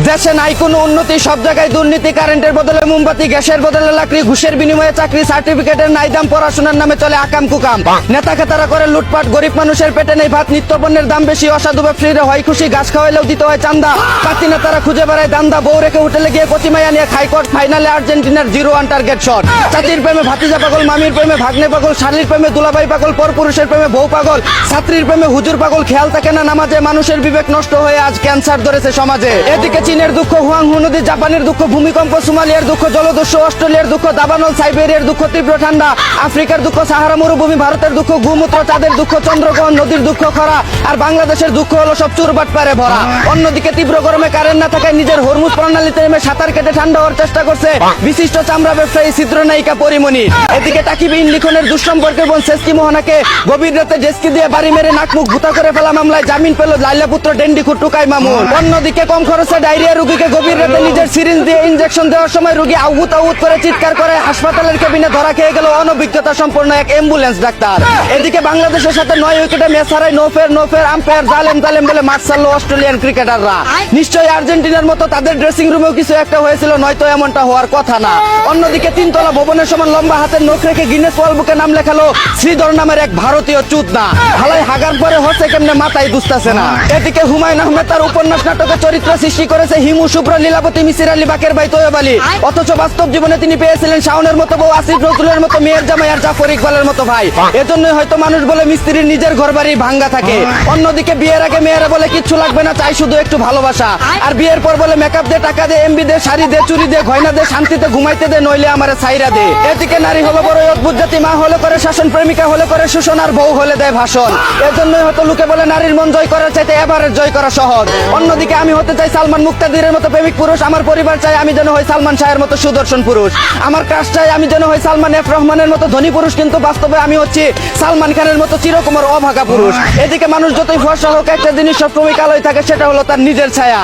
দেশে নাই কোনো উন্নতি, সব জায়গায় দুর্নীতি, কারেন্টের বদলে মোমবাতি, গ্যাসের বদলে লাকড়ি, ঘুষের বিনিময়ে চাকরি, সার্টিফিকেটের নাই দাম, পড়াশোনার নামে চলে আকাম কুকাম, নেতা খেতারা করে লুটপাট, গরিব মানুষের পেটে নেই ভাত, নিত্যপণ্যের দাম বেশি, অসাধু ব্যবসায়ীরা হয় খুশি, ঘাস খাওয়াইলেও দিতে হয় চান্দা, পাতি নেতারা খুঁজে বেড়ায় দান্দা, বউ রেখে হোটেলে গিয়ে কচিমাইয়া নিয়ে হাইকোর্ট, ফাইনালে আর্জেন্টিনার 0-1 টার্গেট শট, চাচির প্রেমে ভাতিজা পাগল, মামির প্রেমে ভাগ্নে পাগল, শালীর প্রেমে দুলাভাই পাগল, পরপুরুষের প্রেমে বউ পাগল, ছাত্রীর প্রেমে হুজুর পাগল, খেয়াল থাকে না নামাজে, মানুষের বিবেক নষ্ট হয়ে আজ ক্যান্সার ধরেছে সমাজে। এদিকে চীনের দুঃখ হুয়াংহু নদী, জাপানের দুঃখ ভূমিকম্প, সোমালিয়ার দুঃখ জলদস্যু, অস্ট্রেলিয়ার দুঃখ দাবানল, সাইবেরিয়ার দুঃখ তীব্র ঠান্ডা, আফ্রিকার দুঃখ সাহারা মরুভূমি, ভারতের দুঃখ গোমূত্র, চাঁদের দুঃখ চন্দ্রগ্রহণ, নদীর দুঃখ খরা, আর বাংলাদেশের দুঃখ হলো সব চুরবাট পারে ভরা। অন্যদিকে তীব্র গরমে কারেন্ট না থাকায় নিজের হরমুজ প্রণালীতে নেমে সাঁতার কেটে ঠান্ডা হওয়ার চেষ্টা করছে বিশিষ্ট চামড়া ব্যবসায়ী চিত্রনায়িকা পরিমণি। এদিকে তাকিবিহীন লিখনের দুঃসম্পর্কের বোন সেস্কি মোহনাকে গভীর রাতে জেসকি দিয়ে বাড়ি মেরে নাকমুখ ভুতা করে ফেলা মামলায় জামিন পেল লাইলা পুত্র ডেন্ডিখুর টুকাই মামুন। অন্যদিকে কম খরচে ডায়রিয়া রোগীকে গভীর রাতে নিজের সিরিঞ্জ দিয়ে ইনজেকশন দেওয়ার সময় রোগী আউত করে চিৎকার করে হাসপাতালের কেবিনে ধরা খেয়ে গেল অনভিজ্ঞতা সম্পন্ন এক অ্যাম্বুলেন্স ডাক্তার। এদিকে বাংলাদেশের সাথে 9 উইকেটে ম্যাচ হারায় নো ফের আম্পায়ার জালেম বলে মাঠ ছাড়লো অস্ট্রেলিয়ান ক্রিকেটাররা। নিশ্চয়ই আর্জেন্টিনার মতো তাদের ড্রেসিং রুমেও কিছু একটা হয়েছিল, নয়তো এমনটা হওয়ার কথা না। অন্যদিকে 3 তলা ভবনের সমান লম্বা হাতের নখ রেখে গিনেস ওয়ার্ল্ড বুকে নাম লেখালো শ্রীধর নামের এক ভারতীয় চুদনা। হালাই হাগার পরে হচ্ছে কেমনে মাথায় বুঝতেছে না। এদিকে হুমায়ুন আহমেদ তার উপন্যাস নাটকে চরিত্র সৃষ্টি করেছে হিমু, শুভ্র, লীলাবতী, মিসির আলী, বাকের ভাই, তৈয়ব আলী। অথচ বাস্তব জীবনে তিনি পেয়েছিলেন শাওনের মতো বউ, আসিফ নজরুলের মতো মেয়ের জামাই, আর জাফর ইকবালের মতো ভাই। এজন্যই হয়তো মানুষ বলে মিস্ত্রির নিজের ঘর বাড়ি ভাঙ্গা থাকে। অন্যদিকে বিয়ের আগে মেয়েরা বলে কিচ্ছু লাগবে না, চাই শুধু একটু ভালোবাসা, আর বিয়ের পর বলে মেকআপ দে, টাকা দে, এমবি দে, শাড়ি দে, চুরি দে, গয়না দে, শান্তিতে ঘুমাইতে দে, নইলে আমারে ছাইরা দে। এদিকে নারী হলো বড় অদ্ভুত জাতি, মা হলে করে শাসন, প্রেমিকা হলে করে শোষণ, আর বউ হলে দেয় ভাষণ। এজন্যই হয়তো লোকে বলে নারীর মন জয় করার চাইতে এভারেজ জয় করা সহজ। অন্যদিকে আমি হতে চাই সালমান মুক্তাদিরের মতো প্রেমিক পুরুষ, আমার পরিবার চাই আমি যেন হই সালমান শাহের মতো সুদর্শন পুরুষ, আমার ক্রাশ চাই আমি যেন হই সালমান এফ রহমানের মতো ধনী পুরুষ, কিন্তু বাস্তবে আমি হচ্ছি সালমান খানের মতো চিরকুমার অভাগা পুরুষ। এদিকে মানুষ যতই ফর্সা হোক, একটা জিনিস সবসময় কালোই থাকে, সেটা হলো তার নিজের ছায়া।